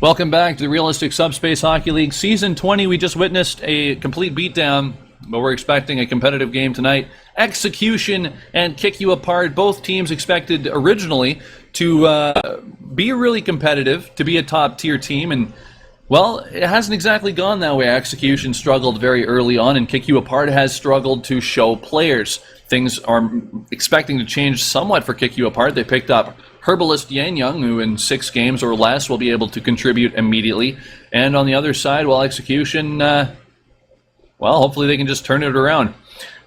Welcome back to the Realistic Subspace Hockey League. Season 20, we just witnessed a complete beatdown, but we're expecting a competitive game tonight. Execution and Kick You Apart, both teams expected originally to be really competitive, to be a top-tier team, and, well, it hasn't exactly gone that way. Execution struggled very early on, and Kick You Apart has struggled to show players. Things are expecting to change somewhat for Kick You Apart. They picked up Herbalist Yang Young, who in 6 games or less will be able to contribute immediately. And on the other side, well, Execution, well, hopefully they can just turn it around.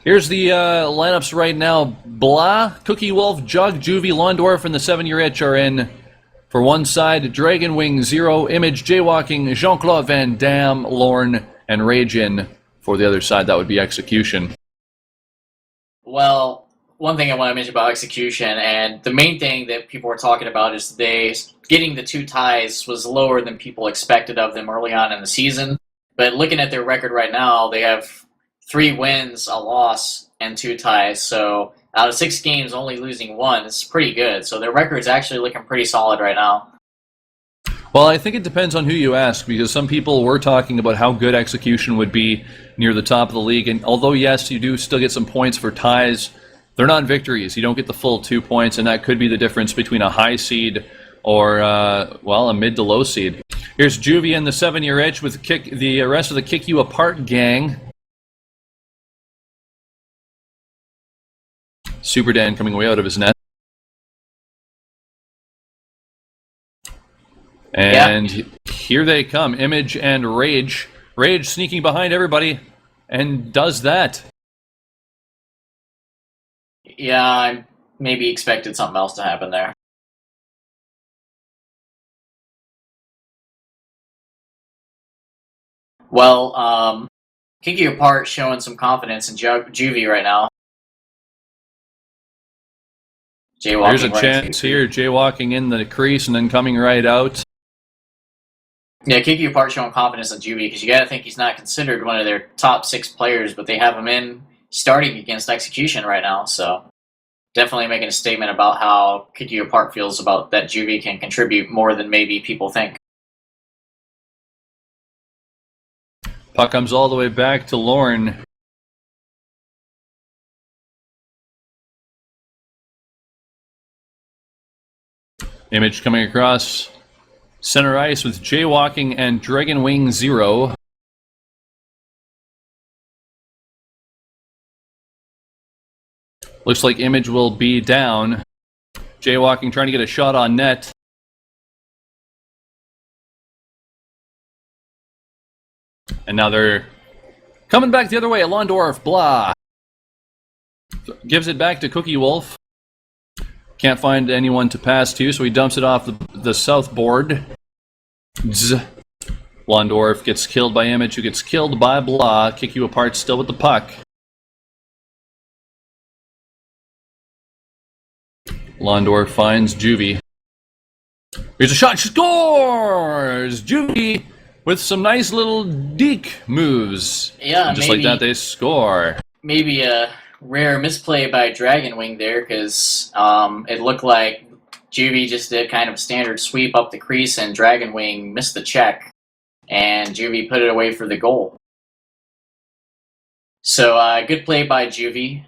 Here's the lineups right now. Blah, Cookie Wolf, Jug, Juvie, Londorf, and the 7-year itch are in. For one side, Dragon Wing, Zero, Image, Jaywalking, Jean-Claude Van Damme, Lorne, and Rage in. For the other side, that would be Execution. Well, one thing I want to mention about Execution, and the main thing that people were talking about, is getting the 2 ties was lower than people expected of them early on in the season. But looking at their record right now, they have 3 wins, a loss, and 2 ties. So out of 6 games, only losing 1 is pretty good. So their record's actually looking pretty solid right now. Well, I think it depends on who you ask, because some people were talking about how good Execution would be near the top of the league. And although, yes, you do still get some points for ties, they're not victories. You don't get the full 2 points, and that could be the difference between a high seed or, well, a mid to low seed. Here's Juvie and the 7-year itch with the rest of the Kick You Apart gang. Super Dan coming way out of his net. And here they come, Image and Rage. Rage sneaking behind everybody, and does that. Yeah, I maybe expected something else to happen there. Well, Kick You Apart showing some confidence in Juvie right now. Jaywalking. There's a chance here, jaywalking in the crease and then coming right out. Yeah, Kick You Apart showing confidence in Juvie, because you got to think he's not considered one of their top 6 players, but they have him in starting against Execution right now, so definitely making a statement about how Kick You Apart feels about that Juvie can contribute more than maybe people think. Puck comes all the way back to Lorne. Image coming across center ice with Jaywalking and Dragon Wing Zero. Looks like Image will be down. Jaywalking trying to get a shot on net. And now they're coming back the other way. Londorf, blah. Gives it back to Cookie Wolf. Can't find anyone to pass to, so he dumps it off the south board. Zzz. Londorf gets killed by Image, who gets killed by Blah. Kick You Apart still with the puck. Londorf finds Juvie. Here's a shot, scores! Juvie with some nice little deke moves. Yeah, and just like that, they score. Maybe a rare misplay by Dragon Wing there, because it looked like Juvie just did kind of a standard sweep up the crease, and Dragon Wing missed the check, and Juvie put it away for the goal. So good play by Juvie.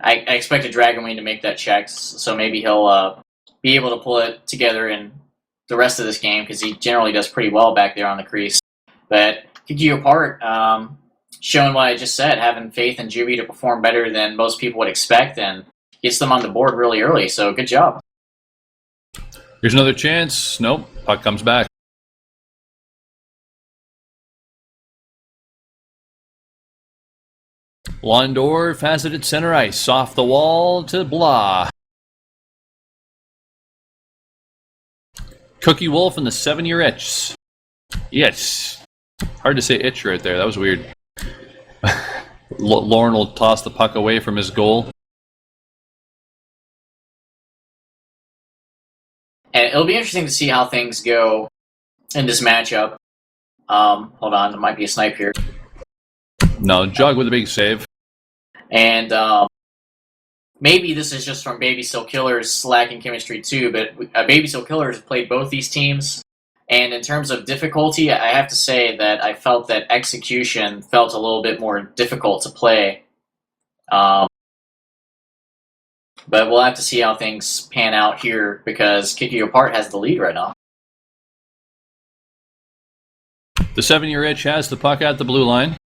I expected Dragon Wing to make that check, so maybe he'll be able to pull it together in the rest of this game, because he generally does pretty well back there on the crease. But Kick You Apart, showing what I just said, having faith in Juvie to perform better than most people would expect, and gets them on the board really early, so good job. Here's another chance. Nope, puck comes back. Londorf has it at center ice, off the wall to Blah. Cookie Wolf and the 7-year itch. Yes. Hard to say itch right there. That was weird. Lorne will toss the puck away from his goal. And it'll be interesting to see how things go in this matchup. Hold on, there might be a snipe here. No, Jug with a big save. And maybe this is just from Baby Still Killers lacking chemistry too, but Baby Still Killers played both these teams And in terms of difficulty, I have to say that I felt that execution felt a little bit more difficult to play. But we'll have to see how things pan out here because Kick You Apart has the lead right now. The 7-year itch has the puck at the blue line.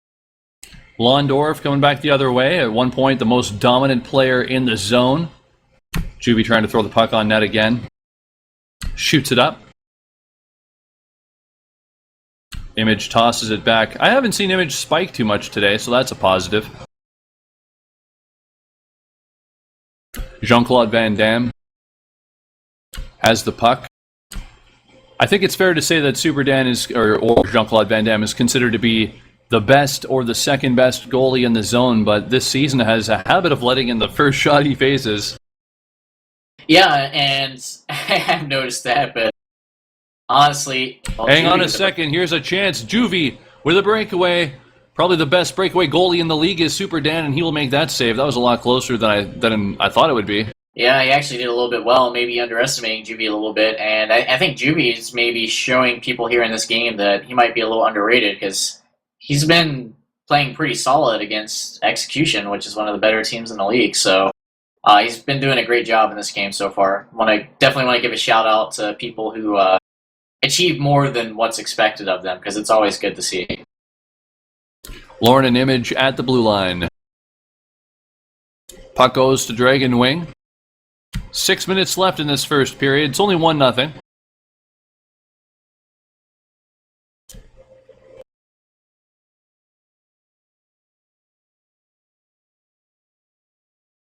Londorf coming back the other way. At one point, the most dominant player in the zone. Juvie trying to throw the puck on net again. Shoots it up. Image tosses it back. I haven't seen Image spike too much today, so that's a positive. Jean-Claude Van Damme has the puck. I think it's fair to say that Super Dan is, or Jean-Claude Van Damme is considered to be the best or the second best goalie in the zone, but this season has a habit of letting in the first shot he faces. Yeah, and I have noticed that, but honestly... Hang on a second, here's a chance. Juvie with a breakaway. Probably the best breakaway goalie in the league is Super Dan, and he will make that save. That was a lot closer than I thought it would be. Yeah, he actually did a little bit well, maybe underestimating Juvie a little bit, and I think Juvie is maybe showing people here in this game that he might be a little underrated because he's been playing pretty solid against Execution, which is one of the better teams in the league, so he's been doing a great job in this game so far. Definitely want to give a shout out to people who achieve more than what's expected of them because it's always good to see. Lauren and Image at the blue line. Puck goes to Dragon Wing. 6 minutes left in this first period. It's only 1-0.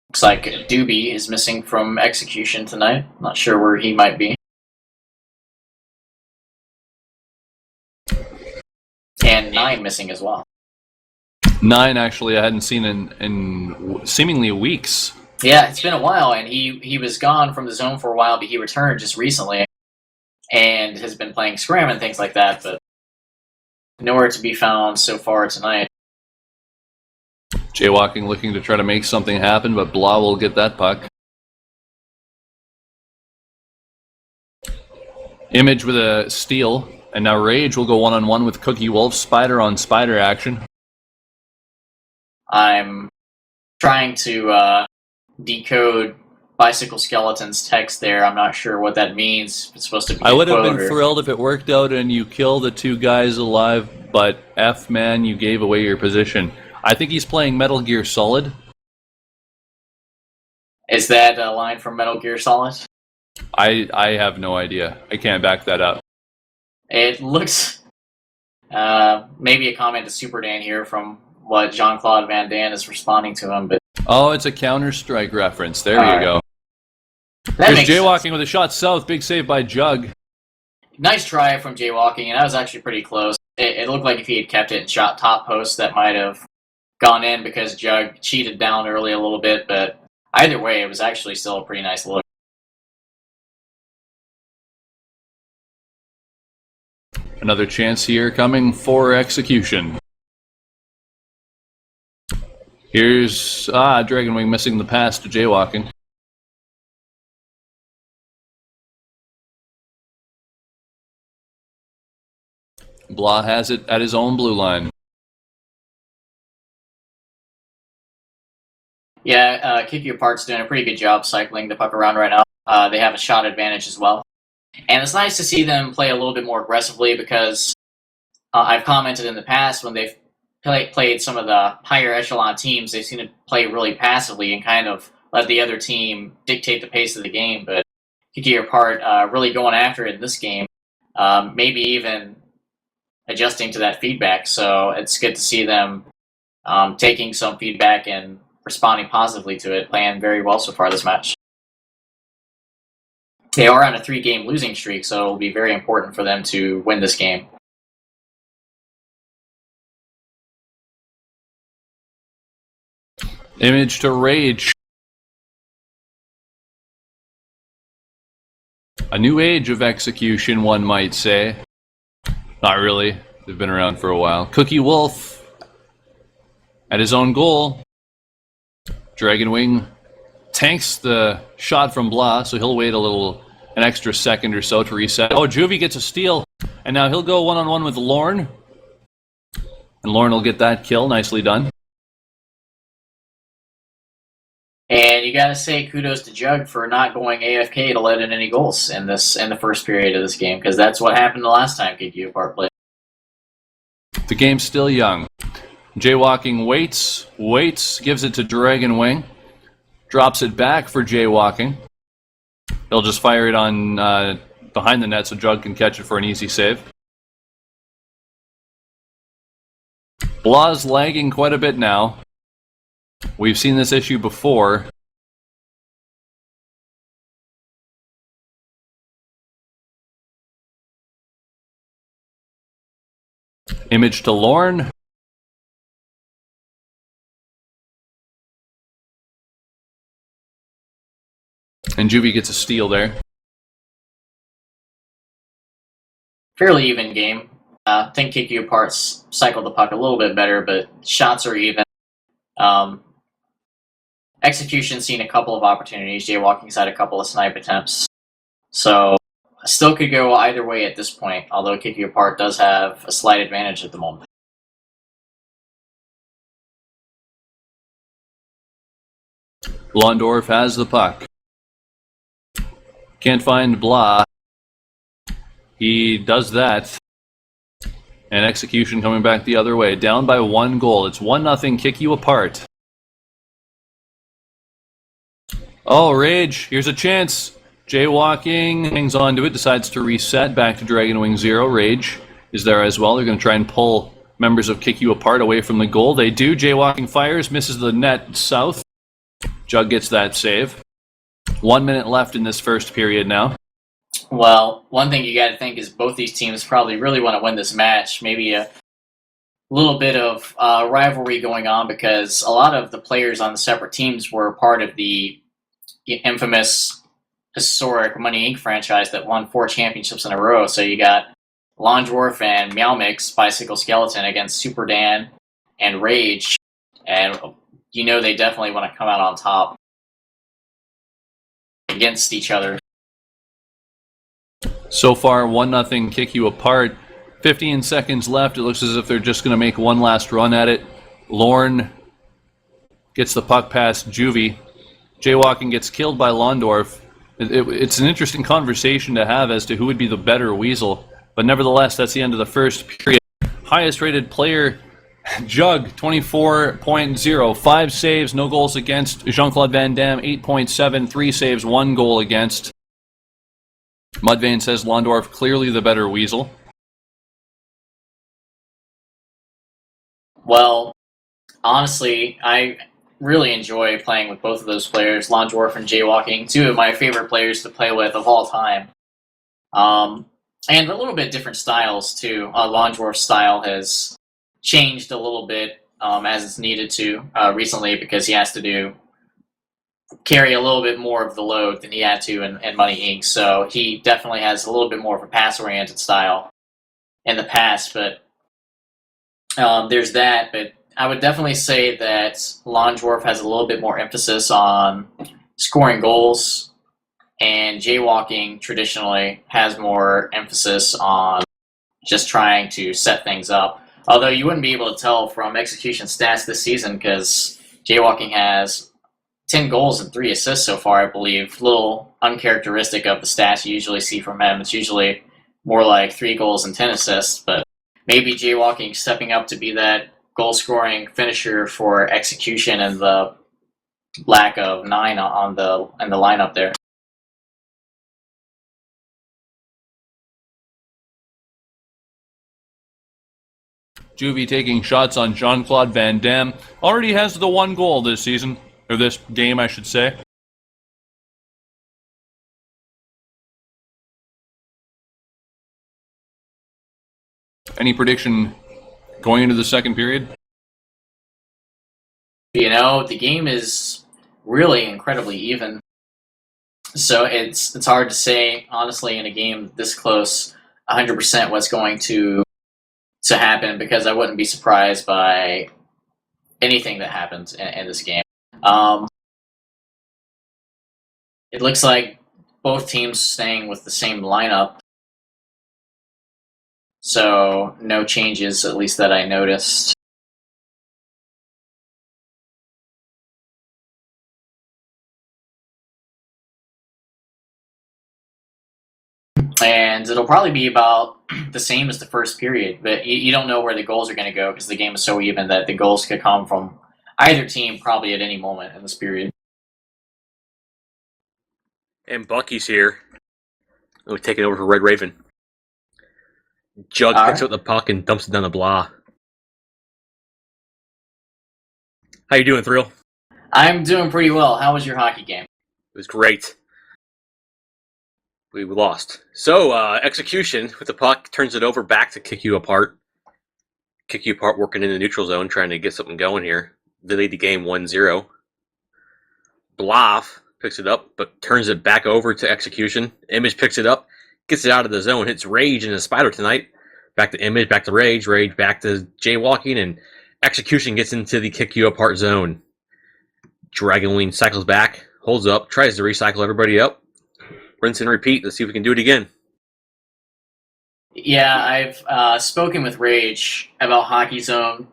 Looks like Doobie is missing from Execution tonight. Not sure where he might be. And 9 missing as well. 9, actually, I hadn't seen in seemingly weeks. Yeah, it's been a while, and he was gone from the zone for a while, but he returned just recently and has been playing Scram and things like that, but nowhere to be found so far tonight. Jaywalking looking to try to make something happen, but Blah will get that puck. Image with a steal, and now Rage will go one-on-one with Cookie Wolf. Spider on Spider action. I'm trying to decode Bicycle Skeleton's text there. I'm not sure what that means. It's supposed to be I would have been thrilled if it worked out and you kill the 2 guys alive, but F, man, you gave away your position. I think he's playing Metal Gear Solid. Is that a line from Metal Gear Solid? I have no idea. I can't back that up. It looks... maybe a comment to Super Dan here from what Jean-Claude Van Damme is responding to him, but... Oh, it's a Counter-Strike reference. There you go. There's Jaywalking with a shot south. Big save by Jug. Nice try from Jaywalking, and that was actually pretty close. It looked like if he had kept it and shot top post, that might have gone in because Jug cheated down early a little bit, but either way, it was actually still a pretty nice look. Another chance here coming for Execution. Here's Dragon Wing missing the pass to Jaywalking. Blah has it at his own blue line. Yeah, Kick You Apart's doing a pretty good job cycling the puck around right now. They have a shot advantage as well. And it's nice to see them play a little bit more aggressively because I've commented in the past when they've played some of the higher echelon teams, they seem to play really passively and kind of let the other team dictate the pace of the game. But Kick You Apart really going after it in this game, maybe even adjusting to that feedback. So it's good to see them taking some feedback and responding positively to it, playing very well so far this match. They are on a 3-game losing streak, so it'll be very important for them to win this game. Image to Rage. A new age of Execution, one might say. Not really. They've been around for a while. Cookie Wolf at his own goal. Dragon Wing tanks the shot from Blah, so he'll wait an extra second or so to reset. Oh, Juvie gets a steal. And now he'll go one-on-one with Lorne. And Lorne will get that kill. Nicely done. And you got to say kudos to Jug for not going AFK to let in any goals in the first period of this game, because that's what happened the last time KQ Apart played. The game's still young. Jaywalking waits, gives it to Dragon Wing. Drops it back for Jaywalking. He'll just fire it on behind the net so Jug can catch it for an easy save. Blah's lagging quite a bit now. We've seen this issue before. Image to Lorne. And Juvie gets a steal there. Fairly even game. I think KQ Apart's cycled the puck a little bit better, but shots are even. Execution's seen a couple of opportunities. Jaywalking's had a couple of snipe attempts. So, still could go either way at this point, although KQ Apart does have a slight advantage at the moment. Londorf has the puck. Can't find Blah. He does that. And Execution coming back the other way. Down by 1 goal. It's 1-0. Kick you apart. Oh, Rage. Here's a chance. Jaywalking hangs on to it. Decides to reset back to Dragon Wing 0. Rage is there as well. They're going to try and pull members of Kick You Apart away from the goal. They do. Jaywalking fires. Misses the net south. Jug gets that save. 1 minute left in this first period now. Well, one thing you got to think is both these teams probably really want to win this match. Maybe a little bit of rivalry going on because a lot of the players on the separate teams were part of the infamous, historic Money Inc. franchise that won 4 championships in a row. So you got Londorf and Meow Mix, Bicycle Skeleton against Super Dan and Rage. And you know they definitely want to come out on top against each other. So far, 1-0 Kick You Apart. 15 seconds left. It looks as if they're just going to make one last run at it. Lorne gets the puck past Juvie. Jaywalking gets killed by Londorf. It's an interesting conversation to have as to who would be the better Weasel. But nevertheless, that's the end of the first period. Highest rated player, Jug, 24.0. 5 saves, no goals against. Jean-Claude Van Damme, 8.7. 3 saves, 1 goal against. Mudvayne says Londorf clearly the better Weasel. Well, honestly, I really enjoy playing with both of those players, Londorf and Jaywalking, 2 of my favorite players to play with of all time. And a little bit different styles, too. Londorf's style has changed a little bit as it's needed to recently because he has to carry a little bit more of the load than he had to in Money Inc. So he definitely has a little bit more of a pass-oriented style in the past, but there's that. But I would definitely say that Londorf has a little bit more emphasis on scoring goals, and Jaywalking traditionally has more emphasis on just trying to set things up. Although you wouldn't be able to tell from execution stats this season because Jaywalking has 10 goals and 3 assists so far, I believe. A little uncharacteristic of the stats you usually see from him. It's usually more like 3 goals and 10 assists, but maybe Jaywalking stepping up to be that goal-scoring finisher for execution and the lack of 9 in the lineup there. Juvie taking shots on Jean-Claude Van Damme. Already has the 1 goal this season. Or this game, I should say. Any prediction going into the second period? You know, the game is really incredibly even. So it's hard to say, honestly, in a game this close, 100% what's going to happen because I wouldn't be surprised by anything that happens in this game. It looks like both teams staying with the same lineup. So no changes, at least that I noticed. And it'll probably be about the same as the first period, but you don't know where the goals are going to go because the game is so even that the goals could come from either team probably at any moment in this period. And Bucky's here. We're taking over for Red Raven. Jug All picks right. up the puck and dumps it down the blah. How you doing, Thrill? I'm doing pretty well. How was your hockey game? It was great. We lost. So, Execution with the puck turns it over back to Kick You Apart. Kick You Apart working in the neutral zone, trying to get something going here. They lead the game 1-0. Bluff picks it up, but turns it back over to Execution. Image picks it up, gets it out of the zone, hits Rage and the Spider tonight. Back to Image, back to Rage back to Jaywalking, and Execution gets into the Kick You Apart zone. Dragon Wing cycles back, holds up, tries to recycle everybody up. Rinse and repeat. Let's see if we can do it again. Yeah, I've spoken with Rage about Hockey Zone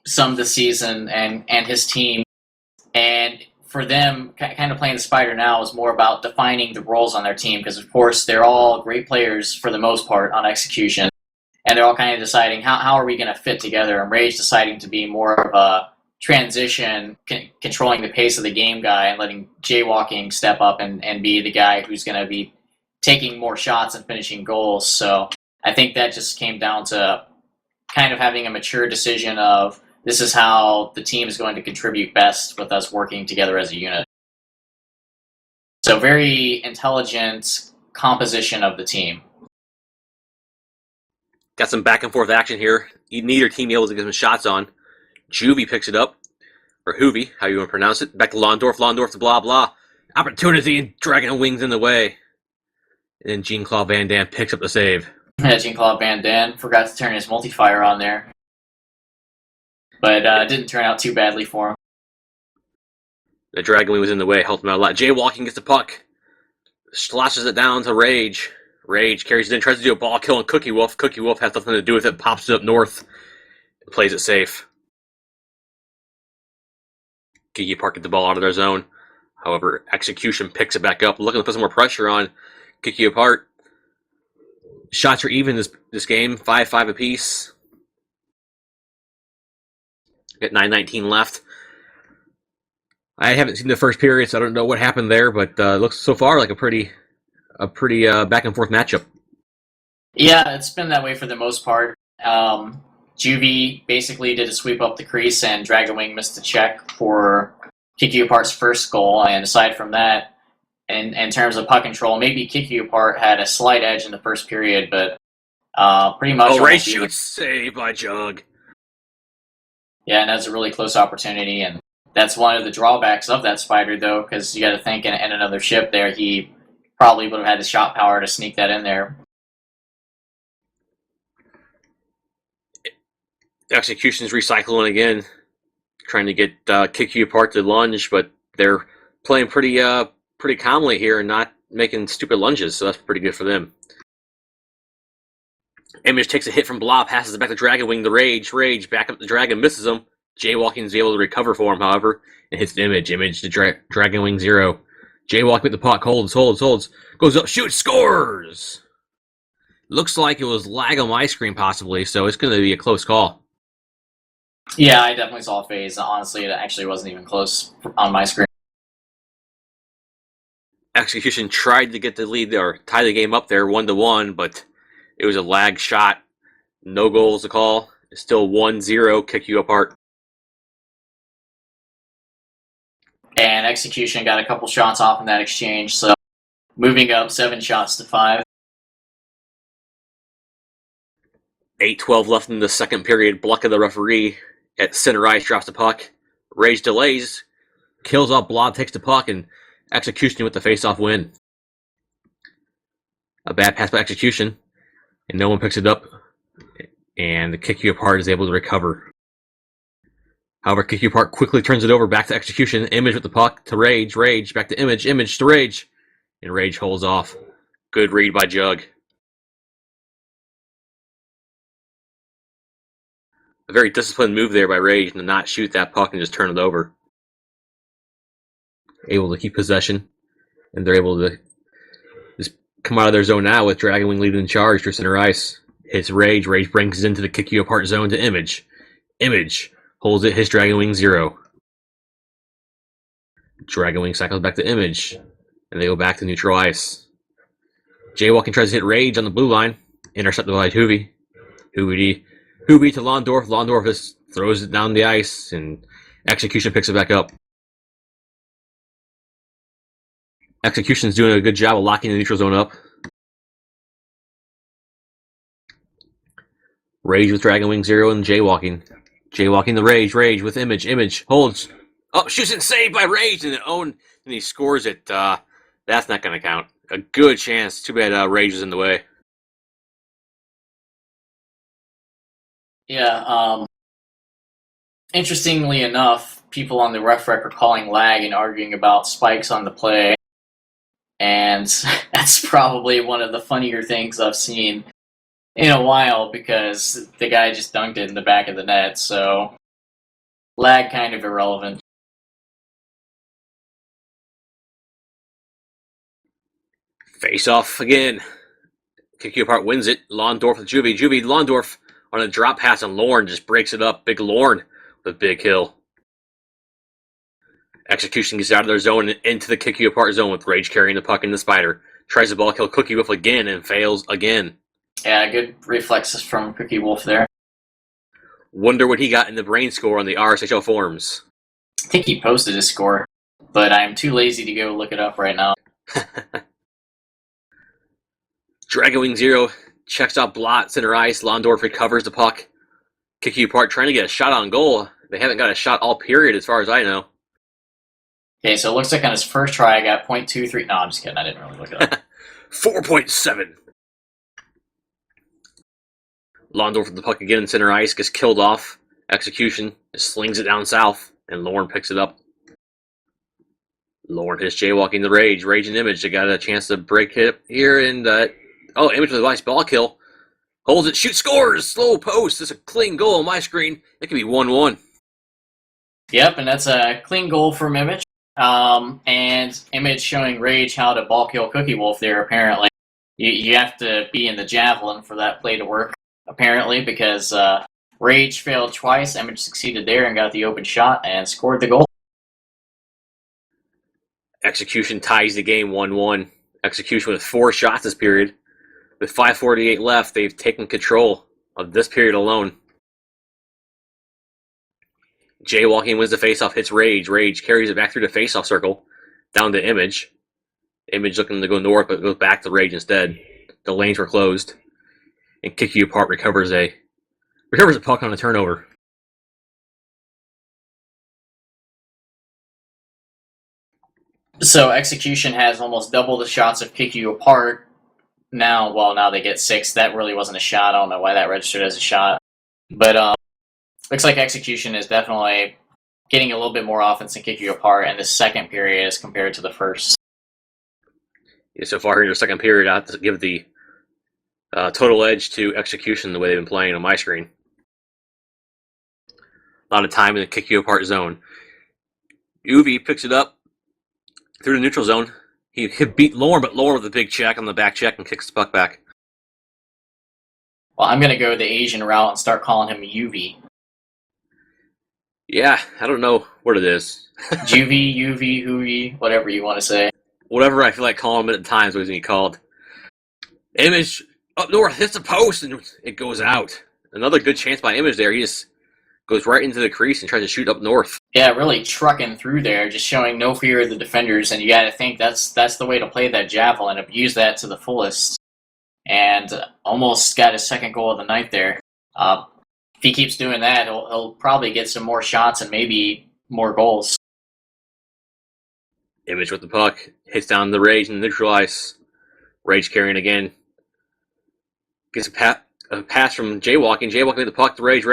some this season and his team. And for them, kind of playing the Spider now is more about defining the roles on their team because, of course, they're all great players for the most part on Execution. And they're all kind of deciding how are we going to fit together. And Rage deciding to be more of a transition, controlling the pace of the game guy and letting Jaywalking step up and be the guy who's going to be taking more shots and finishing goals. So I think that just came down to kind of having a mature decision of this is how the team is going to contribute best with us working together as a unit. So very intelligent composition of the team. Got some back and forth action here. Neither team able to get some shots on. Juvie picks it up, or Hoovie, how you want to pronounce it. Back to Londorf to blah blah. Opportunity, and Dragon Wings in the way. And then Jean-Claude Van Damme picks up the save. Yeah, Jean-Claude Van Damme forgot to turn his multi-fire on there. But it didn't turn out too badly for him. The Dragon Wing was in the way, helped him out a lot. Jaywalking gets the puck. Slashes it down to Rage. Rage carries it in, tries to do a ball kill on Cookie Wolf. Cookie Wolf has nothing to do with it, pops it up north, and plays it safe. Kiki Park get the ball out of their zone. However, Execution picks it back up, looking to put some more pressure on Kiki Apart. Shots are even this game, 5-5 apiece. Got 9:19 left. I haven't seen the first period, so I don't know what happened there, but it looks so far like a pretty back and forth matchup. Yeah, it's been that way for the most part. Juvie basically did a sweep up the crease, and Dragon Wing missed a check for Kick You Apart's first goal. And aside from that, in terms of puck control, maybe Kick You Apart had a slight edge in the first period, but pretty much. Oh, Ray shoots, saved by Jug. Yeah, and that's a really close opportunity, and that's one of the drawbacks of that Spider, though, because you got to think in another ship there, he probably would have had the shot power to sneak that in there. Execution's recycling again, trying to get Kick You Apart to lunge, but they're playing pretty calmly here and not making stupid lunges, so that's pretty good for them. Image takes a hit from Blob, passes it back to Dragon Wing, the Rage, back up the Dragon, misses him. Jaywalking is able to recover for him, however, and hits the Image to Dragon Wing 0. Jaywalking with the puck, holds, goes up, shoots, scores! Looks like it was lag on my screen possibly, so it's going to be a close call. Yeah, I definitely saw a phase. Honestly, it actually wasn't even close on my screen. Execution tried to get the lead or tie the game up there 1-1, but it was a lag shot. No goals to call. It's still 1-0, Kick You Apart. And Execution got a couple shots off in that exchange, so moving up 7 shots to 5. 8:12 left in the second period. Block of the referee at center ice, drops the puck. Rage delays, kills off Blob, takes the puck, and Execution with the face-off win. A bad pass by Execution, and no one picks it up. And the Kick You Apart is able to recover. However, Kick You Apart quickly turns it over back to Execution. Image with the puck to Rage, back to Image to Rage. And Rage holds off. Good read by Jug. A very disciplined move there by Rage to not shoot that puck and just turn it over. Able to keep possession, and they're able to just come out of their zone now with Dragon Wing leading the charge to center ice. Hits Rage. Rage brings it into the kick you apart zone to Image. Image holds it, hits Dragon Wing 0. Dragon Wing cycles back to Image, and they go back to neutral ice. Jaywalking tries to hit Rage on the blue line, intercepted by Hoovy. Hoovy to Londorf. Londorf just throws it down the ice, and Execution picks it back up. Execution's doing a good job of locking the neutral zone up. Rage with Dragon Wing 0 and Jaywalking. Jaywalking the Rage. Rage with Image. Image holds. Oh, shoots and saved by Rage, and he scores it. That's not going to count. A good chance. Too bad Rage was in the way. Yeah, interestingly enough, people on the ref rec are calling lag and arguing about spikes on the play. And that's probably one of the funnier things I've seen in a while because the guy just dunked it in the back of the net. So lag kind of irrelevant. Face off again. Kick you apart wins it. Londorf with Juvie. Juvie, Londorf on a drop pass, and Lorne just breaks it up. Big Lorne with big kill. Execution gets out of their zone and into the kick you apart zone with Rage carrying the puck in the spider. Tries the ball kill Cookie Wolf again and fails again. Yeah, good reflexes from Cookie Wolf there. Wonder what he got in the brain score on the RSHL forums. I think he posted his score, but I'm too lazy to go look it up right now. Dragon Wing 0 checks out Blot, center ice. Londorf recovers the puck. Kick you apart, trying to get a shot on goal. They haven't got a shot all period as far as I know. Okay, so it looks like on his first try, I got .23. No, I'm just kidding. I didn't really look it up. 4.7. Londorf with the puck again in center ice, gets killed off. Execution slings it down south, and Lorne picks it up. Lorne hits Jaywalking the Rage. Rage and Image, they got a chance to break it here, and Image with a nice ball kill. Holds it, shoots, scores! Slow post. It's a clean goal on my screen. It could be 1-1. Yep, and that's a clean goal from Image. And Image showing Rage how to ball kill Cookie Wolf there, apparently. You have to be in the javelin for that play to work, apparently, because Rage failed twice, Image succeeded there and got the open shot and scored the goal. Execution ties the game 1-1. Execution with 4 shots this period. With 5:48 left, they've taken control of this period alone. Jaywalking wins the faceoff, hits Rage. Rage carries it back through the faceoff circle, down to Image. Image looking to go north, but goes back to Rage instead. The lanes were closed. And Kick You Apart recovers a puck on a turnover. So Execution has almost double the shots of Kick You Apart. Now they get 6. That really wasn't a shot. I don't know why that registered as a shot. But looks like Execution is definitely getting a little bit more offense than Kick You Apart in the second period as compared to the first. Yeah, so far here in the second period, I have to give the total edge to Execution the way they've been playing on my screen. A lot of time in the Kick You Apart zone. Uvi picks it up through the neutral zone. He beat Lorne, but Lorne with a big check on the back check and kicks the puck back. Well, I'm going to go the Asian route and start calling him UV. Yeah, I don't know what it is. Juvie, UV, Hoovy, whatever you want to say. Whatever I feel like calling him at the times was being called. Image up north hits the post and it goes out. Another good chance by Image there. He just goes right into the crease and tries to shoot up north. Yeah, really trucking through there, just showing no fear of the defenders, and you got to think that's the way to play that javelin, abuse that to the fullest, and almost got his second goal of the night there. If he keeps doing that, he'll probably get some more shots and maybe more goals. Image with the puck, hits down the Rage and neutral ice. Rage carrying again. Gets a pass from Jaywalking. Jaywalking with the puck to Rage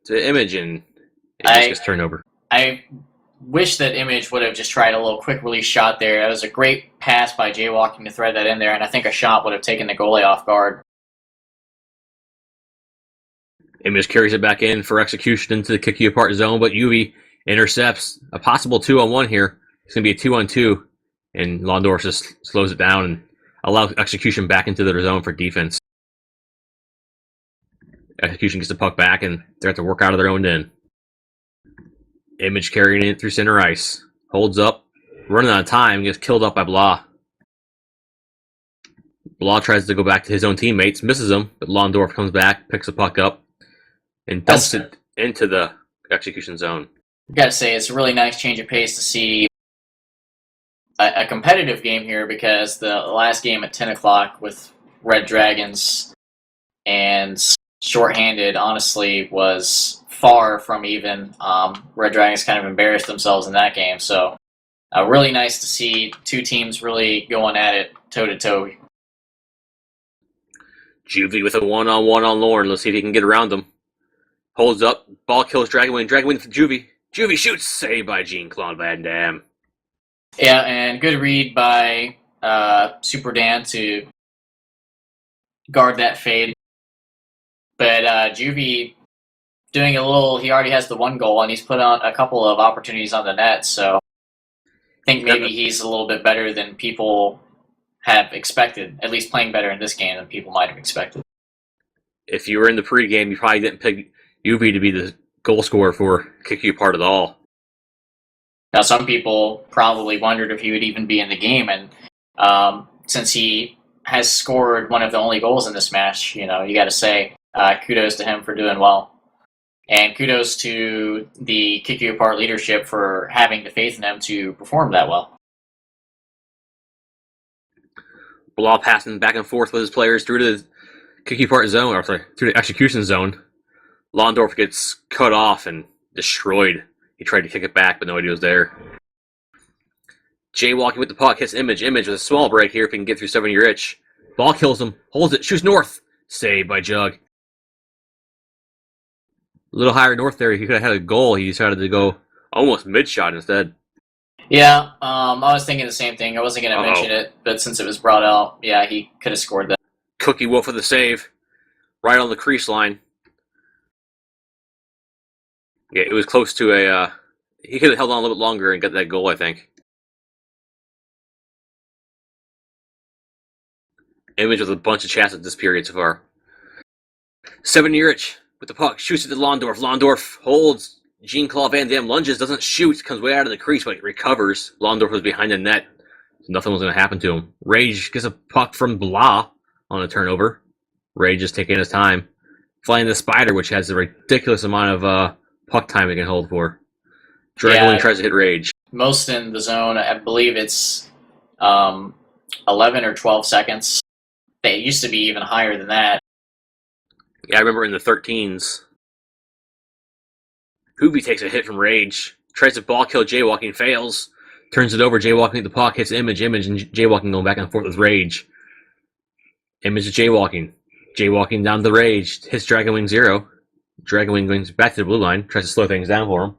to Image, and it just gets turned over. I wish that Image would have just tried a little quick release shot there. That was a great pass by Jaywalking to thread that in there, and I think a shot would have taken the goalie off guard. Image carries it back in for execution into the kick you apart zone, but Juve intercepts a possible 2-on-1 here. It's going to be a 2-on-2, and Londorf just slows it down and allows execution back into their zone for defense. Execution gets the puck back, and they have to work out of their own end. Image carrying it through center ice. Holds up, running out of time, gets killed up by Blah. Blah tries to go back to his own teammates, misses them, but Londorf comes back, picks the puck up, and dumps it into the execution zone. I've got to say, it's a really nice change of pace to see a competitive game here, because the last game at 10 o'clock with Red Dragons and shorthanded, honestly, was far from even. Red Dragons kind of embarrassed themselves in that game, so really nice to see two teams really going at it toe-to-toe. Juvie with a one-on-one on Lorne. Let's see if he can get around him. Holds up, ball kills Dragonwing. Dragonwing for Juvie. Juvie shoots, saved by Jean-Claude Van Damme. Yeah, and good read by Super Dan to guard that fade. But Juvie doing a little, he already has the one goal, and he's put on a couple of opportunities on the net, so I think maybe he's a little bit better than people have expected, at least playing better in this game than people might have expected. If you were in the pregame, you probably didn't pick Juvie to be the goal scorer for Kick You Apart at all. Now, some people probably wondered if he would even be in the game, and since he has scored one of the only goals in this match, you got to say kudos to him for doing well. And kudos to the Kick You Apart leadership for having the faith in him to perform that well. Blah passing back and forth with his players through the Kick You Apart zone, or sorry, through the execution zone. Londorf gets cut off and destroyed. He tried to kick it back, but nobody was there. Jaywalking with the puck, hits Image. Image with a small break here if he can get through 7-year itch. Ball kills him, holds it, shoots north. Saved by Jug. A little higher north there, he could have had a goal. He decided to go almost mid-shot instead. Yeah, I was thinking the same thing. I wasn't going to mention it, but since it was brought out, yeah, he could have scored that. Cookie Wolf with the save. Right on the crease line. Yeah, it was close to a... he could have held on a little bit longer and got that goal, I think. Image with a bunch of chances this period so far. 7-year itch with the puck. Shoots it to Londorf. Londorf holds. Jean-Claude Van Damme lunges, doesn't shoot, comes way out of the crease, but recovers. Londorf was behind the net. So nothing was going to happen to him. Rage gets a puck from Blah on a turnover. Rage is taking his time. Flying the Spider, which has a ridiculous amount of puck time it can hold for. Dragonwing tries to hit Rage. Most in the zone, I believe it's 11 or 12 seconds. It used to be even higher than that. Yeah, I remember in the 13s. Hoobie takes a hit from Rage. Tries to ball kill Jaywalking, fails. Turns it over, Jaywalking at the puck, hits Image, and Jaywalking going back and forth with Rage. Image is Jaywalking. Jaywalking down the Rage, hits Dragonwing 0. Dragonwing going back to the blue line, tries to slow things down for him.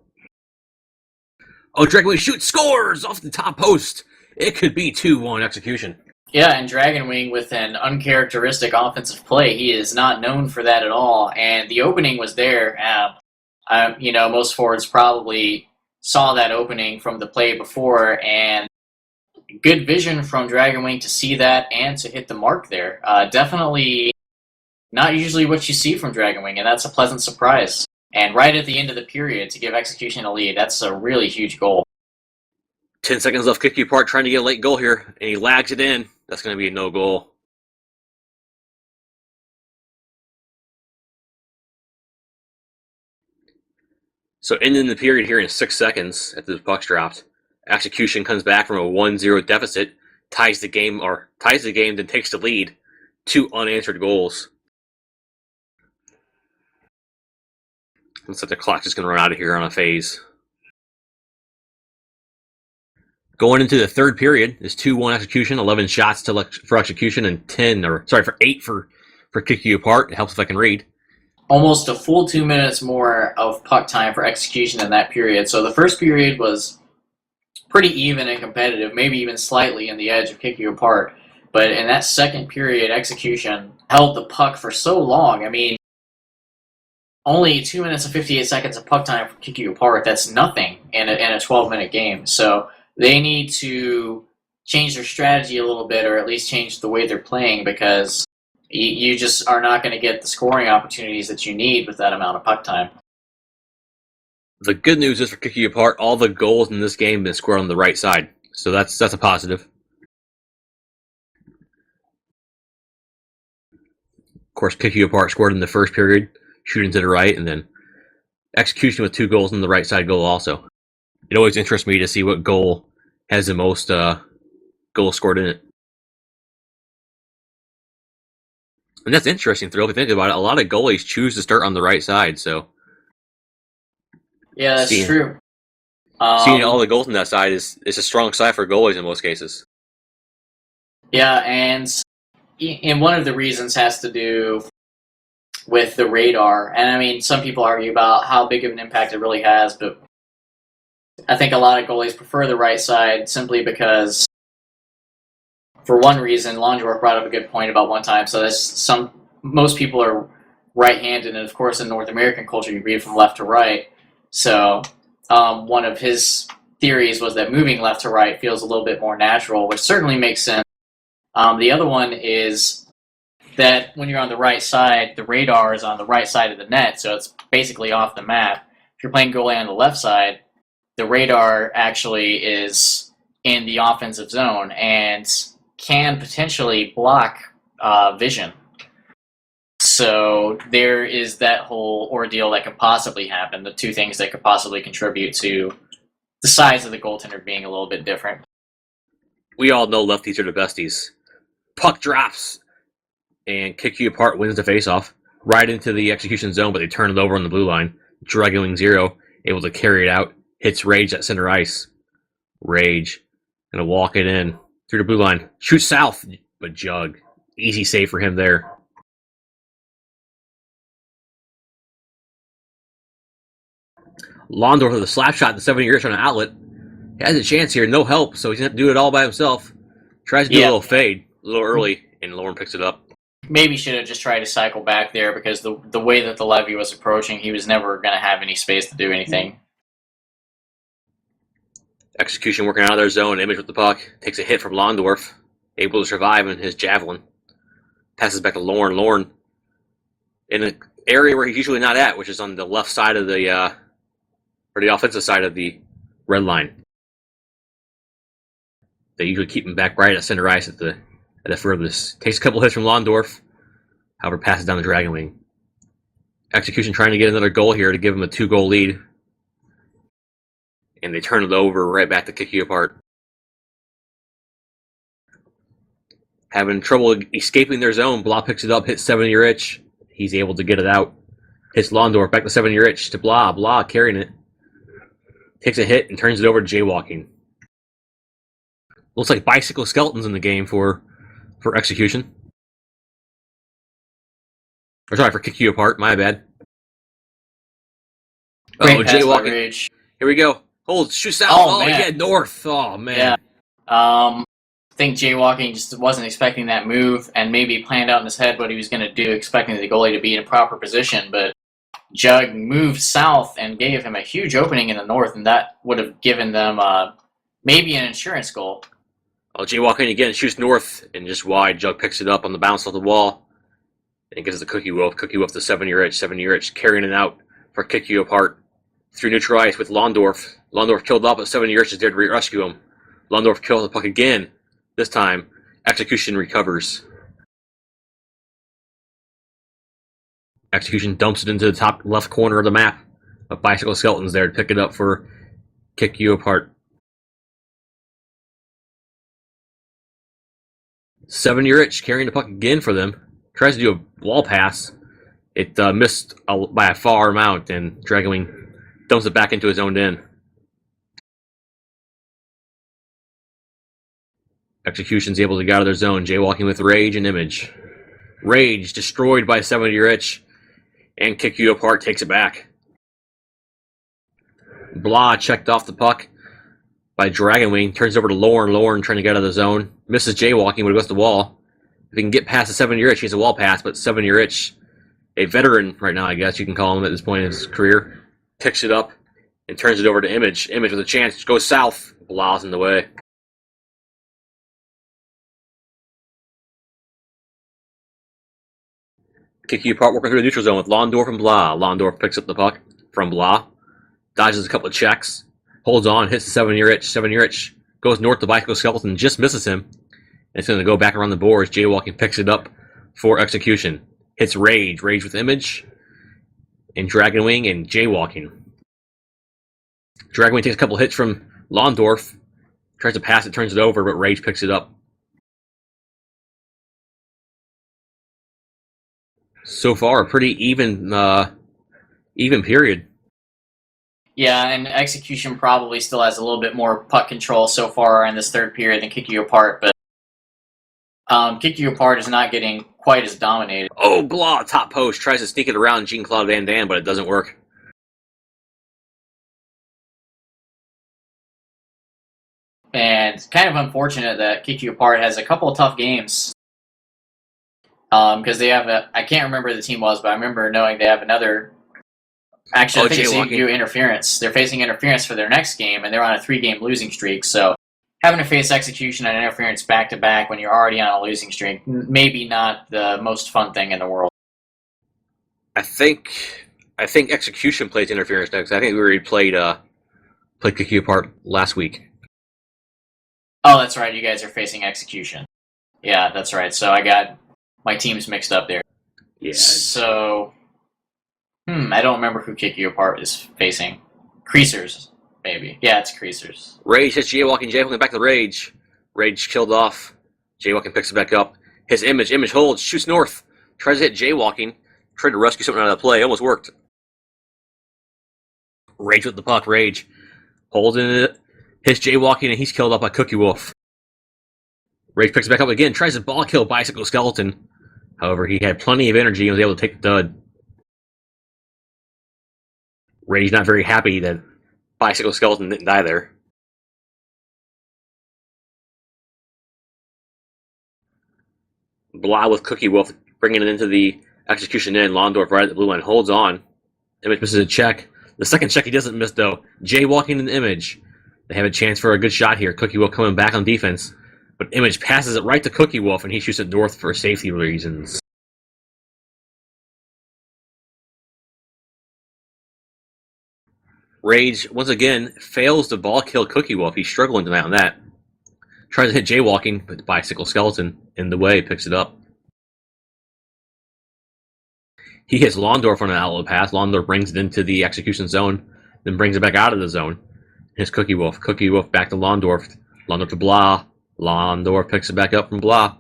Oh, Dragonwing shoots, scores off the top post. It could be 2-1 execution. Yeah, and Dragonwing with an uncharacteristic offensive play. He is not known for that at all, and the opening was there. Most forwards probably saw that opening from the play before, and good vision from Dragonwing to see that and to hit the mark there. Definitely not usually what you see from Dragonwing, and that's a pleasant surprise. And right at the end of the period to give Execution a lead, that's a really huge goal. 10 seconds left, Kick You Apart trying to get a late goal here, and he lags it in. That's going to be a no goal. So ending the period here in 6 seconds after the puck's dropped. Execution comes back from a 1-0 deficit, ties the game, then takes the lead. 2 unanswered goals. Looks like the clock's just going to run out of here on a phase. Going into the third period is 2-1 Execution, 11 shots for Execution, and 8 for Kick You Apart. It helps if I can read. Almost a full 2 minutes more of puck time for Execution in that period. So the first period was pretty even and competitive, maybe even slightly in the edge of Kick You Apart. But in that second period, Execution held the puck for so long. I mean, only 2 minutes and 58 seconds of puck time for kick you apart. That's nothing in a 12-minute game. So they need to change their strategy a little bit, or at least change the way they're playing, because you just are not going to get the scoring opportunities that you need with that amount of puck time. The good news is for Kick You Apart, all the goals in this game have been scored on the right side. So that's a positive. Of course, Kick You Apart scored in the first period, shooting to the right, and then Execution with 2 goals in the right side goal also. It always interests me to see what goal has the most goals scored in it. And that's interesting, Thrill, if you think about it. A lot of goalies choose to start on the right side, so... Yeah, that's true. Seeing all the goals on that side is a strong side for goalies in most cases. Yeah, and one of the reasons has to do with the radar. And I mean, some people argue about how big of an impact it really has, but I think a lot of goalies prefer the right side simply because, for one reason, Londorf brought up a good point about one time. So most people are right-handed, and of course, in North American culture, you read from left to right. So one of his theories was that moving left to right feels a little bit more natural, which certainly makes sense. The other one is that when you're on the right side, the radar is on the right side of the net, so it's basically off the map. If you're playing goalie on the left side, the radar actually is in the offensive zone and can potentially block vision. So there is that whole ordeal that could possibly happen, the two things that could possibly contribute to the size of the goaltender being a little bit different. We all know lefties are the besties. Puck drops, and Kick You Apart wins the faceoff right into the execution zone, but they turn it over on the blue line. Dragon Wing 0, able to carry it out, hits Rage at center ice. Rage, gonna walk it in through the blue line. Shoots south, but Jug. Easy save for him there. Londorf with a slap shot in the 7-year on an outlet. He has a chance here, no help, so he's going to have to do it all by himself. Tries to do a little fade, a little early, and Lauren picks it up. Maybe should have just tried to cycle back there, because the way that the levy was approaching, he was never going to have any space to do anything. Execution working out of their zone. Image with the puck. Takes a hit from Londorf. Able to survive in his javelin. Passes back to Lauren. Lauren in an area where he's usually not at, which is on the left side of the offensive side of the red line. They usually keep him back right at center ice at the furthest. Takes a couple hits from Londorf. However, passes down the Dragon Wing. Execution trying to get another goal here to give him a 2-goal lead. And they turn it over right back to Kick You Apart. Having trouble escaping their zone, Blah picks it up, hits 7-year itch. He's able to get it out. Hits Londorf, back to 7-year itch to Blah. Blah carrying it. Takes a hit and turns it over to Jaywalking. Looks like bicycle skeletons in the game for Execution. Or sorry, for Kick You Apart, my bad. Oh, Jaywalking. Here we go. Hold, shoot south. Oh, yeah, north. Oh, man. Yeah. I think Jaywalking just wasn't expecting that move, and maybe planned out in his head what he was going to do, expecting the goalie to be in a proper position, but Jug moved south and gave him a huge opening in the north, and that would have given them maybe an insurance goal. Oh, Jaywalking again shoots north and just wide. Jug picks it up on the bounce off the wall and gives it to Cookie Wolf. Cookie Wolf to 7-year edge. 7-year edge carrying it out for Kick You Apart through neutral ice with Londorf. Londorf killed up, but 7-year edge is there to rescue him. Londorf kills the puck again. This time, Execution recovers. Execution dumps it into the top left corner of the map. A bicycle skeleton's there to pick it up for Kick You Apart. 7-year itch carrying the puck again for them. Tries to do a wall pass. It missed by a far amount, and Dragonwing dumps it back into his own end. Execution's able to get out of their zone. Jaywalking with Rage and Image. Rage destroyed by 7-year itch, and Kick You Apart takes it back. Blah checked off the puck by Dragonwing. Turns over to Lauren. Lauren trying to get out of the zone. Misses Jaywalking, but it goes to the wall. If he can get past the 7-year itch, he has a wall pass, but 7-year itch a veteran right now, I guess you can call him at this point in his career, picks it up and turns it over to Image. Image with a chance, goes south, Blah's in the way. Kick you apart, working through the neutral zone with Londorf and Blah. Londorf picks up the puck from Blah, dodges a couple of checks, holds on, hits the 7-year itch. 7-year itch goes north to Bicycle Skeleton, just misses him. And it's going to go back around the boards. Jaywalking picks it up for Execution. Hits Rage. Rage with Image. And Dragon Wing and Jaywalking. Dragon Wing takes a couple hits from Londorf. Tries to pass it, turns it over, but Rage picks it up. So far, a pretty even period. Yeah, and Execution probably still has a little bit more puck control so far in this third period than Kick You Apart, but Kick You Apart is not getting quite as dominated. Oh, Blah, top post, tries to sneak it around Jean-Claude Van Damme, but it doesn't work. And it's kind of unfortunate that Kick You Apart has a couple of tough games. Because they have I can't remember the team was, but I remember knowing they have another. Actually, I think it's interference. They're facing interference for their next game, and they're on a 3-game losing streak. So having to face Execution and interference back to back when you're already on a losing streak, maybe not the most fun thing in the world. I think Execution plays interference next. I think we already played Kick You Apart last week. Oh, that's right. You guys are facing Execution. Yeah, that's right. So I got my teams mixed up there. Yeah. So, I don't remember who Kick You Apart is facing. Creasers, maybe. Yeah, it's Creasers. Rage hits Jaywalking back to Rage. Rage killed off. Jaywalking picks it back up. His Image holds, shoots north. Tries to hit Jaywalking. Tried to rescue something out of the play. Almost worked. Rage with the puck. Rage holding it. Hits Jaywalking, and he's killed off by Cookie Wolf. Rage picks it back up again. Tries to ball kill Bicycle Skeleton. However, he had plenty of energy and was able to take the dud. Rage not very happy that Bicycle Skeleton didn't die there. Blah with Cookie Wolf, bringing it into the Execution end. Londorf right at the blue line, holds on. Image misses a check. The second check he doesn't miss, though. Jaywalking in the Image. They have a chance for a good shot here. Cookie Wolf coming back on defense. But Image passes it right to Cookie Wolf, and he shoots it north for safety reasons. Rage, once again, fails to ball kill Cookie Wolf. He's struggling tonight on that. Tries to hit Jaywalking, but the Bicycle Skeleton in the way picks it up. He hits Londorf on an outlet pass. Londorf brings it into the Execution zone, then brings it back out of the zone. Hits Cookie Wolf. Cookie Wolf back to Londorf. Londorf to Blah. Londorf picks it back up from Blah.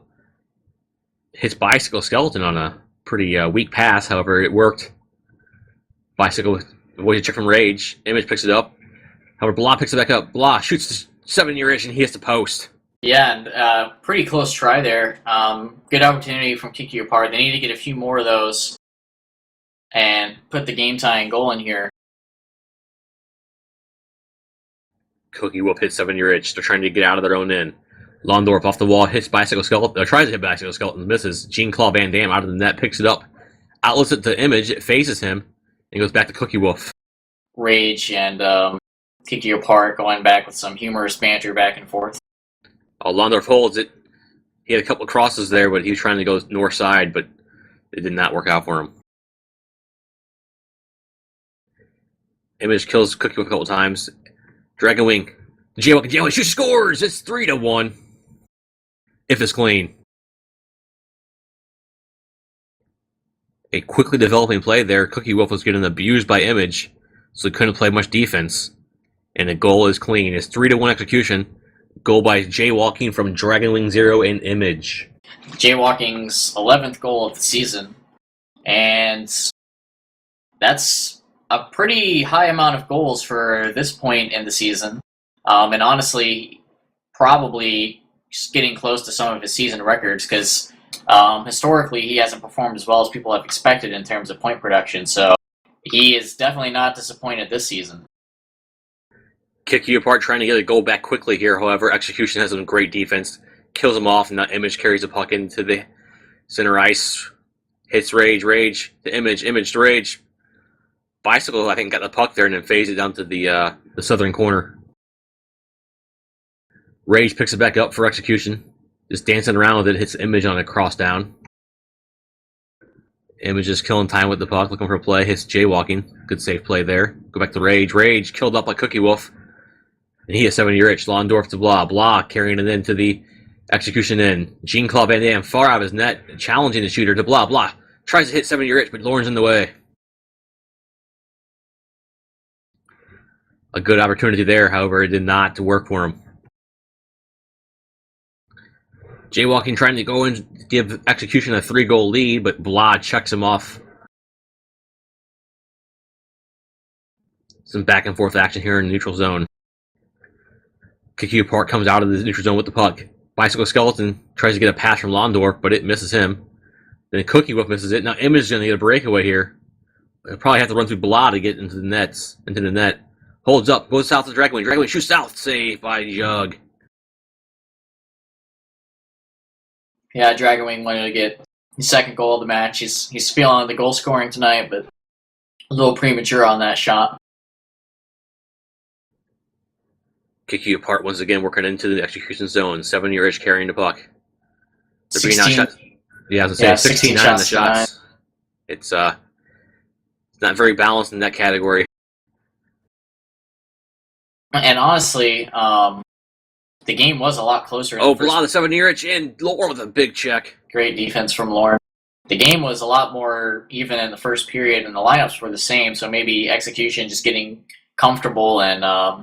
Hits Bicycle Skeleton on a pretty weak pass. However, it worked. Bicycle avoids a check from Rage. Image picks it up. However, Blah picks it back up. Blah shoots the 7-year itch, and he hits the post. Yeah, and pretty close try there. Good opportunity from Kick You Apart. They need to get a few more of those and put the game-tying goal in here. Cookie Wolf hits 7-year itch. They're trying to get out of their own end. Londorf off the wall, hits Bicycle Skeleton. Tries to hit Bicycle Skeleton, misses. Jean-Claude Van Damme out of the net, picks it up. Outlets it to Image, it phases him, and goes back to Cookie Wolf. Rage and Kick You Apart going back with some humorous banter back and forth. Londorf holds it. He had a couple of crosses there, but he was trying to go north side, but it did not work out for him. Image kills Cookie Wolf a couple times. Dragon Wing. Jaywalking, she scores! It's 3-1. If it's clean. A quickly developing play there. Cookie Wolf was getting abused by Image, so he couldn't play much defense. And the goal is clean. It's 3-1 Execution. Goal by Jaywalking from Dragon Wing 0 and Image. Jaywalking's 11th goal of the season. And that's a pretty high amount of goals for this point in the season. And honestly, probably getting close to some of his season records because historically he hasn't performed as well as people have expected in terms of point production. So he is definitely not disappointed this season. Kick You Apart trying to get a goal back quickly here. However, Execution has some great defense. Kills him off, and that Image carries the puck into the center ice. Hits Rage, Rage to Image, Image to Rage. Bicycle, I think, got the puck there and then phased it down to the southern corner. Rage picks it back up for execution. Just dancing around with it, hits the Image on a cross down. Image is killing time with the puck, looking for a play, hits jaywalking. Good safe play there. Go back to Rage. Rage killed up by Cookie Wolf. And he has 70 Rich. Londorf to Blah. Blah carrying it into the execution end. Jean-Claude Van Damme far out of his net, challenging the shooter to Blah. Blah tries to hit 70 Rich, but Lauren's in the way. A good opportunity there, however, it did not work for him. Jaywalking trying to go and give execution a 3-goal lead, but Blah checks him off. Some back and forth action here in the neutral zone. Kiki Park comes out of the neutral zone with the puck. Bicycle Skeleton tries to get a pass from Londorf, but it misses him. Then Cookie Wolf misses it. Now Image is going to get a breakaway here. They'll probably have to run through Blah to get into the net. Holds up, goes south to Dragwing. Dragwing shoots south, saved by Jug. Yeah, Dragonwing wanted to get his second goal of the match. He's feeling the goal scoring tonight, but a little premature on that shot. Kiki apart once again, working into the execution zone. 7-year Edge carrying the puck. The 16 shots. Yeah, I was going to say 16-9 on the shots. It's not very balanced in that category. And honestly, the game was a lot closer. Oh, Blah, the 7-year Edge, and Lauren with a big check. Great defense from Lauren. The game was a lot more even in the first period, and the lineups were the same, so maybe execution just getting comfortable and, I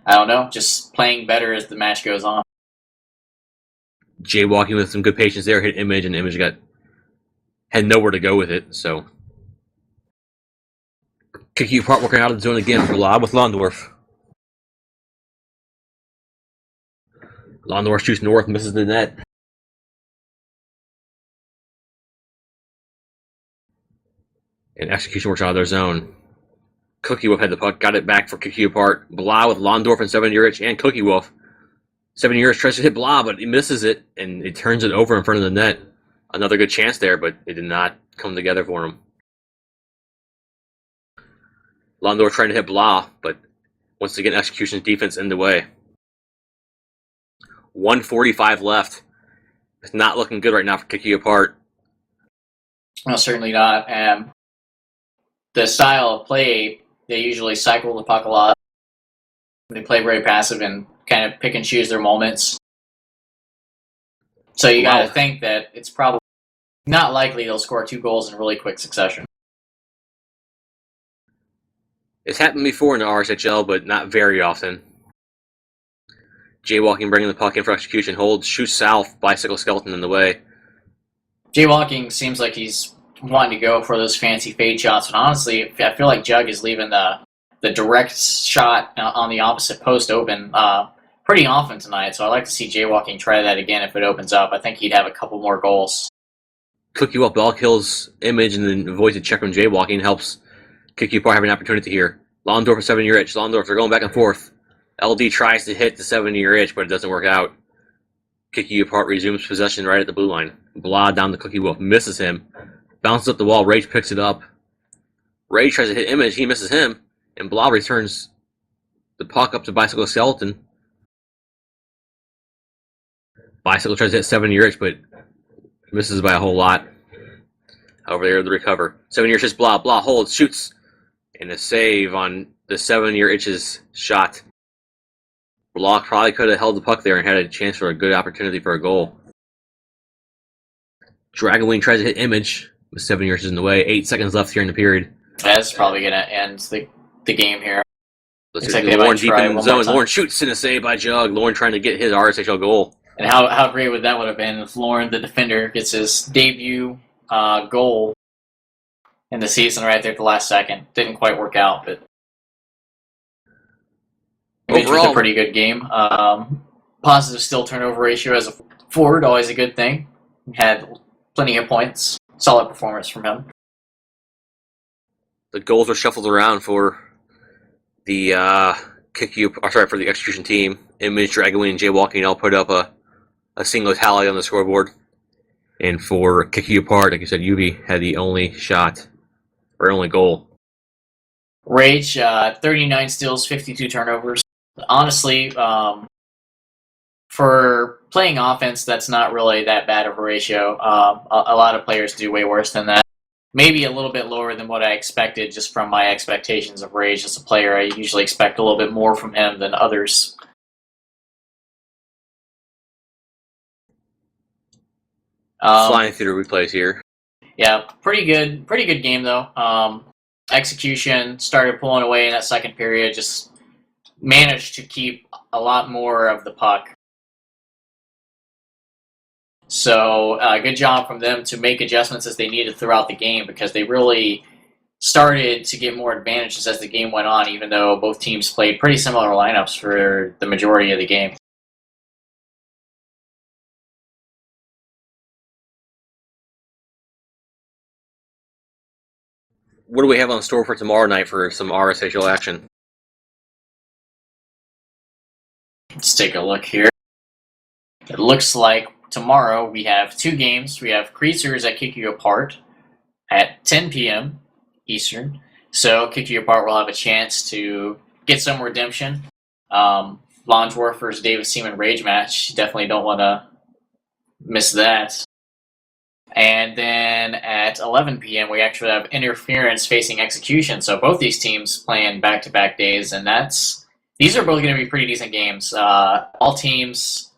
don't know, just playing better as the match goes on. Jaywalking with some good patience there, hit Image, and Image had nowhere to go with it, so. Kiki apart working out of the zone again for Lob with Londorf. Londorf shoots north, misses the net. And execution works out of their zone. Cookie Wolf had the puck, got it back for Kiki apart. Blah with Londorf and 7-year Rich and Cookie Wolf. 7-year Rich tries to hit Blah, but he misses it, and it turns it over in front of the net. Another good chance there, but it did not come together for him. Londorf trying to hit Blah, but once again, execution's defense in the way. 1:45 left. It's not looking good right now for Kiki apart. No, certainly not. The style of play, they usually cycle the puck a lot. They play very passive and kind of pick and choose their moments. So you got to think that it's probably not likely they'll score 2 goals in really quick succession. It's happened before in the RSHL, but not very often. Jaywalking bringing the puck in for execution. Holds, shoots south, Bicycle Skeleton in the way. Jaywalking seems like he's wanting to go for those fancy fade shots, but honestly, I feel like Jug is leaving the direct shot on the opposite post open pretty often tonight, so I'd like to see Jaywalking try that again if it opens up. I think he'd have a couple more goals. Cookie Wolf ball kills Image and then avoids a check from Jaywalking. Helps Kiki apart have an opportunity here. Londorf for 7-year Edge. Londorf, they're going back and forth. LD tries to hit the 7-year Edge, but it doesn't work out. Kiki apart resumes possession right at the blue line. Blah down to Cookie Wolf. Misses him. Bounces up the wall. Rage picks it up. Rage tries to hit Image. He misses him. And Blah returns the puck up to Bicycle Skeleton. Bicycle tries to hit 7-year Edge, but misses by a whole lot. However, they're able to recover. 7-year Edge, Blah. Blah holds, shoots. And a save on the 7-year Edge's shot. Blah probably could have held the puck there and had a chance for a good opportunity for a goal. Dragonwing tries to hit Image with 7 years in the way. 8 seconds left here in the period. That's probably going to end the game here. Looks like Lauren deep in the zone. Lauren shoots in a save by Jug. Lauren trying to get his RSHL goal. And how great would that would have been if Lauren, the defender, gets his debut goal in the season right there at the last second. Didn't quite work out, but it was a pretty good game. Positive still turnover ratio as a forward, always a good thing. Had plenty of points. Solid performance from him. The goals were shuffled around for the for the execution team. Image, Dragonwing, and Jaywalking all put up a single tally on the scoreboard. And for Kick You Apart, like you said, Yubi had the only shot, or only goal. Rage, 39 steals, 52 turnovers. Honestly, for playing offense, that's not really that bad of a ratio. A lot of players do way worse than that. Maybe a little bit lower than what I expected just from my expectations of Rage as a player. I usually expect a little bit more from him than others. Flying through the replays here. Yeah, pretty good game though. Execution started pulling away in that second period, just managed to keep a lot more of the puck. So good job from them to make adjustments as they needed throughout the game, because they really started to get more advantages as the game went on, even though both teams played pretty similar lineups for the majority of the game. What do we have on store for tomorrow night for some RSHL action? Let's take a look here. It looks like tomorrow we have two games. We have Creasers that Kick You Apart at 10 p.m. Eastern. So Kick You Apart will have a chance to get some redemption. Lonsworth versus David Seaman Rage match. Definitely don't want to miss that. And then at 11 p.m. we actually have Interference facing Execution. So both these teams playing back-to-back days, and these are both going to be pretty decent games. All teams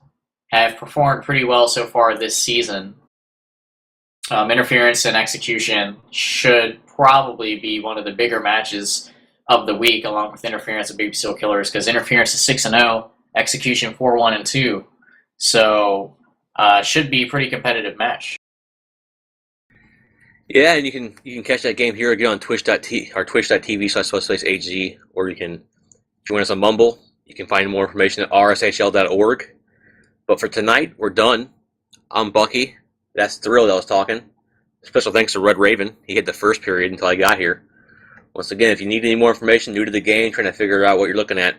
have performed pretty well so far this season. Interference and Execution should probably be one of the bigger matches of the week, along with Interference and Baby Seal Killers, because Interference is 6-0, Execution 4-1-2. So should be a pretty competitive match. Yeah, and you can catch that game here again on twitch.tv/EXE, or you can join us on Mumble. You can find more information at rshl.org. But for tonight, we're done. I'm Bucky. That's Thrill that was talking. Special thanks to Red Raven. He hit the first period until I got here. Once again, if you need any more information, new to the game, trying to figure out what you're looking at,